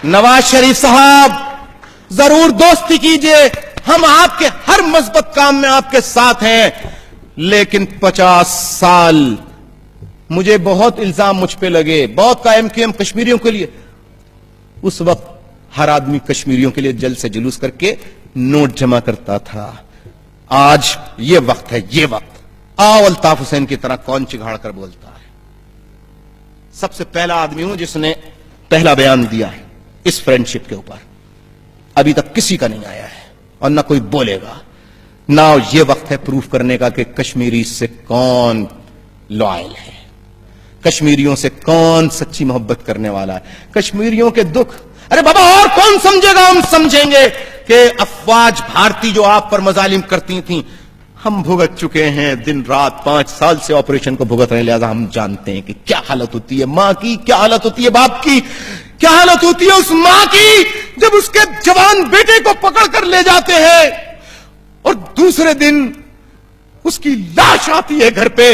نواز شریف صاحب ضرور دوستی کیجئے، ہم آپ کے ہر مثبت کام میں آپ کے ساتھ ہیں، لیکن 50 سال مجھے بہت الزام مجھ پہ لگے، بہت قائم کیے ہم کشمیریوں کے لیے، اس وقت ہر آدمی کشمیریوں کے لیے جلد سے جلوس کر کے نوٹ جمع کرتا تھا۔ آج یہ وقت ہے، یہ وقت آؤ الطاف حسین کی طرح کون چگھاڑ کر بولتا ہے۔ سب سے پہلا آدمی ہوں جس نے پہلا بیان دیا ہے اس فرینڈشپ کے اوپر، ابھی تک کسی کا نہیں آیا ہے اور نہ کوئی بولے گا۔ نہ یہ وقت ہے پروف کرنے کا کہ کشمیری سے کون لائل ہے، کشمیریوں سے کون سچی محبت کرنے والا ہے، کشمیریوں کے دکھ۔ ارے بابا اور کون سمجھے گا؟ ہم سمجھیں گے کہ افواج بھارتی جو آپ پر مظالم کرتی تھیں ہم بھگت چکے ہیں، دن رات 5 سال سے آپریشن کو بھگت رہے ہیں، لہذا ہم جانتے ہیں کہ کیا حالت ہوتی ہے ماں کی، کیا حالت ہوتی ہے باپ کی، کیا حالت ہوتی ہے اس ماں کی جب اس کے جوان بیٹے کو پکڑ کر لے جاتے ہیں اور دوسرے دن اس کی لاش آتی ہے گھر پہ۔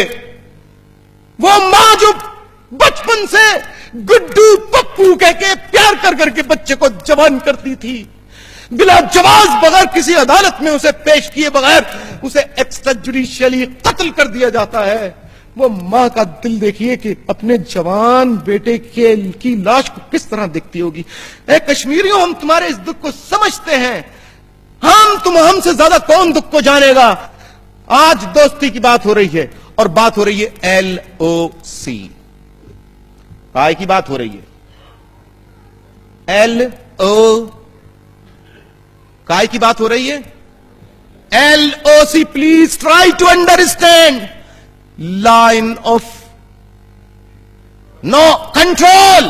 وہ ماں جو بچپن سے گڈو پپو کہہ کے پیار کر کر کے بچے کو جوان کرتی تھی، بلا جواز بغیر کسی عدالت میں اسے پیش کیے بغیر اسے ایکسٹرا جوڈیشلی قتل کر دیا جاتا ہے۔ وہ ماں کا دل دیکھیے کہ اپنے جوان بیٹے کی لاش کو کس طرح دیکھتی ہوگی۔ اے کشمیریوں، ہم تمہارے اس دکھ کو سمجھتے ہیں، ہم سے زیادہ کون دکھ کو جانے گا۔ آج دوستی کی بات ہو رہی ہے اور بات ہو رہی ہے LOC، کائے کی بات ہو رہی ہے، کائے کی بات ہو رہی ہے، LOC۔ Please try to understand, line of no control.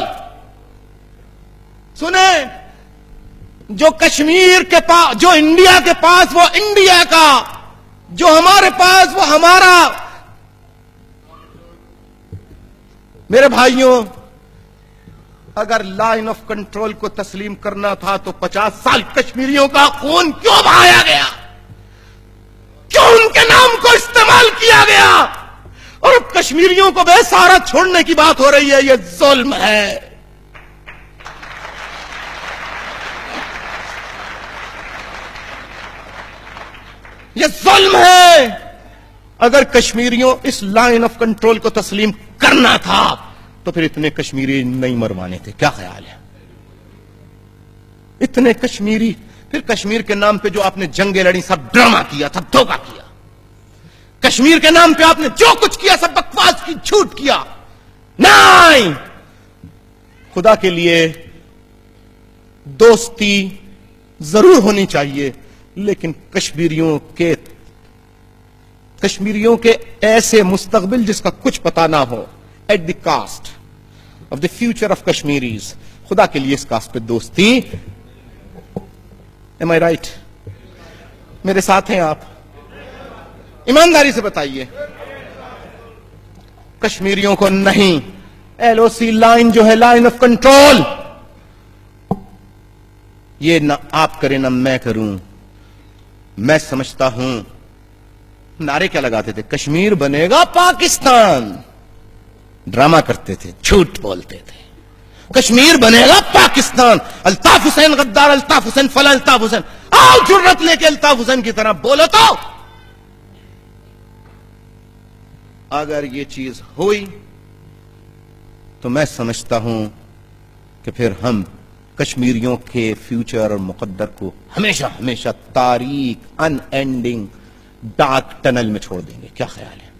سنیں، جو کشمیر کے پاس، جو انڈیا کے پاس وہ انڈیا کا، جو ہمارے پاس وہ ہمارا۔ میرے بھائیوں، اگر لائن آف کنٹرول کو تسلیم کرنا تھا تو 50 سال کشمیریوں کا خون کیوں بہایا گیا؟ کیوں ان کے نام کو استعمال کیا گیا؟ اور اب کشمیریوں کو بے سہارا چھوڑنے کی بات ہو رہی ہے، یہ ظلم ہے۔ یہ ظلم ہے۔ اگر کشمیریوں اس لائن آف کنٹرول کو تسلیم کرنا تھا تو پھر اتنے کشمیری نہیں مروانے تھے۔ کیا خیال ہے؟ اتنے کشمیری، پھر کشمیر کے نام پہ جو آپ نے جنگیں لڑی سب ڈرامہ کیا، سب دھوکہ کیا۔ کشمیر کے نام پہ آپ نے جو کچھ کیا سب بکواس کی، جھوٹ کیا۔ نہیں، خدا کے لیے دوستی ضرور ہونی چاہیے، لیکن کشمیریوں کے ایسے مستقبل جس کا کچھ پتا نہ ہو، at the cost of the future of Kashmiris. خدا کے لیے اس کاسٹ پہ دوستی۔ Am I right? میرے ساتھ ہیں آپ؟ ایمانداری سے بتائیے، کشمیریوں کو نہیں، LOC لائن جو ہے، لائن آف کنٹرول، یہ نہ آپ کریں نہ میں کروں۔ میں سمجھتا ہوں، نعرے کیا لگاتے تھے؟ کشمیر بنے گا پاکستان، ڈرامہ کرتے تھے، جھوٹ بولتے تھے، کشمیر بنے گا پاکستان، الطاف حسین غدار، الطاف حسین فلاں، الطاف حسین۔ آؤ جرت لے کے الطاف حسین کی طرح بولو تو۔ اگر یہ چیز ہوئی تو میں سمجھتا ہوں کہ پھر ہم کشمیریوں کے فیوچر اور مقدر کو ہمیشہ ہمیشہ تاریک ان اینڈنگ ڈارک ٹنل میں چھوڑ دیں گے۔ کیا خیال ہے؟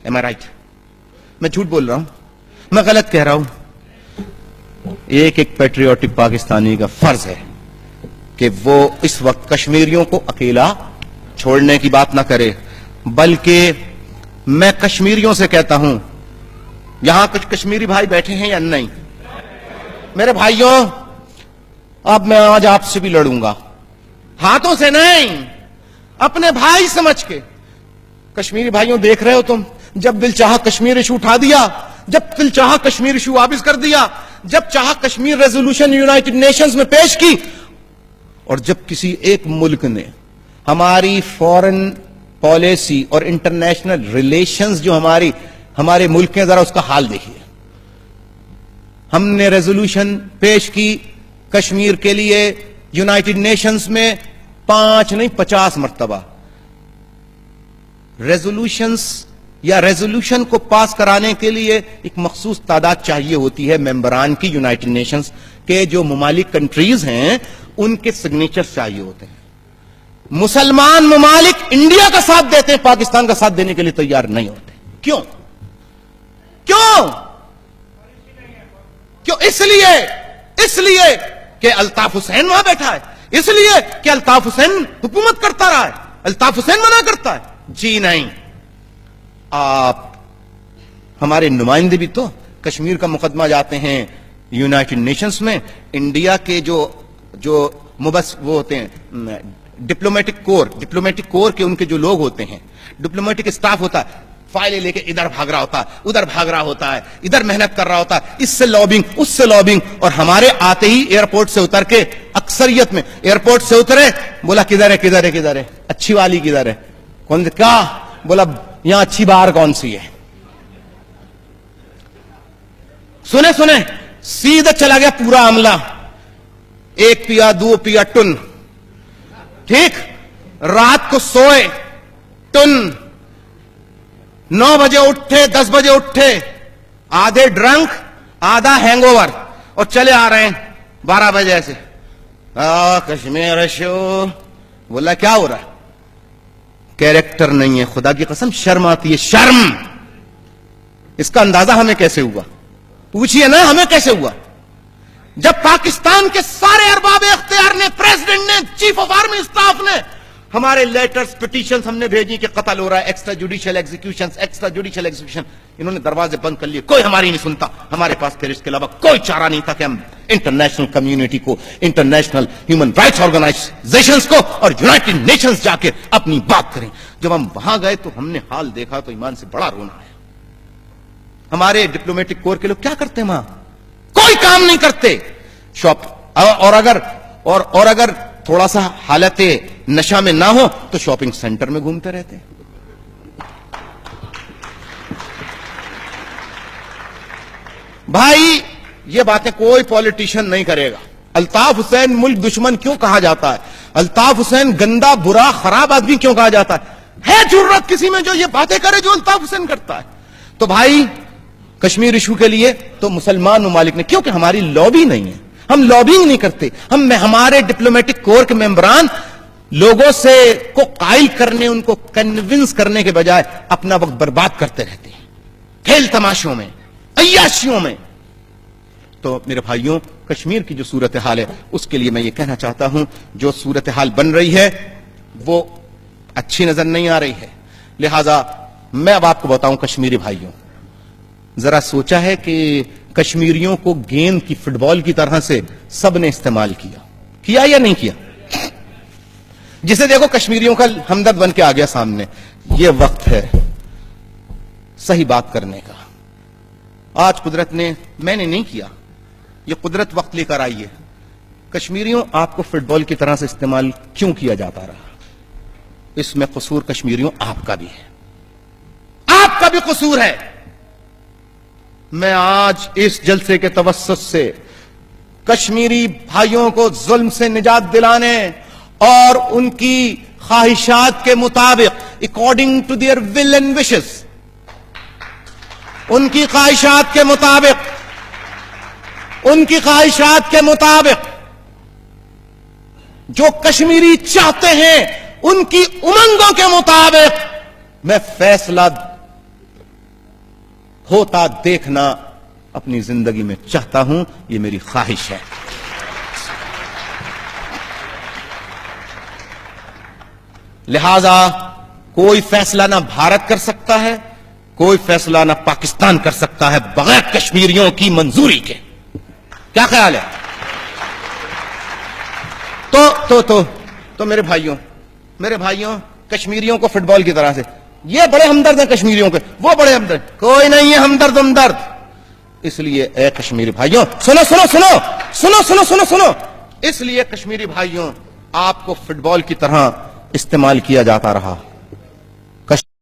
M I right? میں جھوٹ بول رہا ہوں؟ میں غلط کہہ رہا ہوں؟ ایک پیٹریوٹک پاکستانی کا فرض ہے کہ وہ اس وقت کشمیریوں کو اکیلا چھوڑنے کی بات نہ کرے، بلکہ میں کشمیریوں سے کہتا ہوں، یہاں کچھ کشمیری بھائی بیٹھے ہیں یا نہیں؟ میرے بھائیوں، اب میں آج آپ سے بھی لڑوں گا، ہاتھوں سے نہیں، اپنے بھائی سمجھ کے۔ کشمیری بھائیوں، دیکھ رہے ہو تم، جب دل چاہا کشمیر ایشو اٹھا دیا، جب دل چاہا کشمیر ایشو واپس کر دیا، جب چاہا کشمیر ریزولوشن یونائٹڈ نیشنز میں پیش کی، اور جب کسی ایک ملک نے ہماری فورن پالیسی اور انٹرنیشنل ریلیشنز جو ہمارے ملک کے، ذرا اس کا حال دیکھیے، ہم نے ریزولوشن پیش کی کشمیر کے لیے یونائٹڈ نیشنز میں 5 نہیں 50 مرتبہ. ریزولوشن کو پاس کرانے کے لیے ایک مخصوص تعداد چاہیے ہوتی ہے ممبران کی یونائٹڈ نیشنز کے. جو ممالک کنٹریز ہیں ان کے سگنیچر چاہیے ہوتے ہیں. مسلمان ممالک انڈیا کا ساتھ دیتے ہیں, پاکستان کا ساتھ دینے کے لیے تیار نہیں ہوتے. کیوں؟ اس لیے کہ الطاف حسین وہاں بیٹھا ہے, اس لیے کہ الطاف حسین حکومت کرتا رہا ہے, الطاف حسین منع کرتا ہے. جی نہیں, آپ ہمارے نمائندے بھی تو کشمیر کا مقدمہ جاتے ہیں یونائٹڈ نیشنز میں. انڈیا کے جو وہ ہوتے ہیں ڈپلومیٹک کور کے ان کے جو لوگ ہوتے ہیں, ڈپلومیٹک اسٹاف ہوتا ہے, فائلیں لے کے ادھر بھاگ رہا ہوتا ہے, ادھر بھاگ رہا ہوتا ہے, ادھر محنت کر رہا ہوتا ہے, اس سے لابنگ اس سے لابنگ. اور ہمارے آتے ہی ایئرپورٹ سے اتر کے, اکثریت میں ایئرپورٹ سے اترے, بولا کدھر ہے اچھی والی کدھر ہے, کون کیا بولا یہاں اچھی بار کون سی ہے. سنے سیدھا چلا گیا پورا عملہ, 1 پیا 2 پیا ٹن, ٹھیک, رات کو سوئے ٹن, 9 بجے اٹھے 10 بجے اٹھے, آدھے ڈرنک آدھا ہینگ اوور, اور چلے آ رہے ہیں 12 بجے سے. کشمیر شو, بولا کیا ہو رہا ہے؟ کیریکٹر نہیں ہے, خدا کی قسم شرم آتی ہے, شرم. اس کا اندازہ ہمیں کیسے ہوا؟ پوچھئے نا ہمیں کیسے ہوا؟ جب پاکستان کے سارے ارباب اختیار نے, پریزیڈنٹ نے, چیف آف آرمی اسٹاف نے ہمارے لیٹرز پٹیشنز ہم نے بھیجی کہ قتل ہو رہا ہے, ایکسٹرا جوڈیشل ایگزیکیوشن, انہوں نے دروازے بند کر لیے, کوئی ہماری نہیں سنتا. ہمارے پاس پھر اس کے علاوہ کوئی چارہ نہیں تھا کہ ہم انٹرنیشنل کمیونٹی کو, انٹرنیشنل ہیومن رائٹس آرگنائزیشنز کو اور یونائٹڈ نیشنز جا کے اپنی بات کریں. جب ہم وہاں گئے تو ہم نے حال دیکھا تو ایمان سے بڑا رونا آیا. ہمارے ڈپلومیٹک کور کے لوگ کیا کرتے ہیں وہاں؟ کوئی کام نہیں کرتے. اور اگر تھوڑا سا حالت نشہ میں نہ ہو تو شاپنگ سینٹر میں گھومتے رہتے. بھائی یہ باتیں کوئی پولیٹیشین نہیں کرے گا. الطاف حسین ملک دشمن کیوں کہا جاتا ہے؟ الطاف حسین گندا برا خراب آدمی کیوں کہا جاتا ہے ضرورت کسی میں جو یہ باتیں کرے جو الطاف حسین کرتا ہے؟ تو بھائی کشمیر ایشو کے لیے تو مسلمان ممالک نے, کیونکہ ہماری لابی نہیں ہے, ہم لابنگ نہیں کرتے, ہمارے ڈپلومیٹک کور کے ممبران لوگوں سے کو قائل کرنے, ان کو کنونس کرنے کے بجائے اپنا وقت برباد کرتے رہتے ہیں کھیل تماشوں میں, عیاشیوں میں. تو میرے بھائیوں, کشمیر کی جو صورتحال ہے اس کے لیے میں یہ کہنا چاہتا ہوں, جو صورتحال بن رہی ہے وہ اچھی نظر نہیں آ رہی ہے. لہذا میں اب آپ کو بتاؤں کشمیری بھائیوں, ذرا سوچا ہے کہ کشمیریوں کو گیند کی فٹ بال کی طرح سے سب نے استعمال کیا یا نہیں کیا؟ جسے دیکھو کشمیریوں کا ہمدرد بن کے آ گیا سامنے. یہ وقت ہے صحیح بات کرنے کا. آج قدرت نے, میں نے نہیں کیا, یہ قدرت وقت لے کر آئی ہے. کشمیریوں, آپ کو فٹ بال کی طرح سے استعمال کیوں کیا جاتا رہا؟ اس میں قصور کشمیریوں آپ کا بھی ہے, آپ کا بھی قصور ہے. میں آج اس جلسے کے توسط سے کشمیری بھائیوں کو ظلم سے نجات دلانے اور ان کی خواہشات کے مطابق, according to their will and wishes, ان کی خواہشات کے مطابق جو کشمیری چاہتے ہیں ان کی امنگوں کے مطابق میں فیصلہ ہوتا دیکھنا اپنی زندگی میں چاہتا ہوں. یہ میری خواہش ہے. لہذا کوئی فیصلہ نہ بھارت کر سکتا ہے, کوئی فیصلہ نہ پاکستان کر سکتا ہے بغیر کشمیریوں کی منظوری کے. کیا خیال ہے؟ تو میرے بھائیوں کشمیریوں کو فٹ بال کی طرح سے, یہ بڑے ہمدرد ہیں کشمیریوں کے, وہ بڑے ہمدرد, کوئی نہیں ہے ہمدرد. اس لیے اے کشمیری بھائیوں, سنو, اس لیے کشمیری بھائیوں, آپ کو فٹ بال کی طرح استعمال کیا جاتا رہا.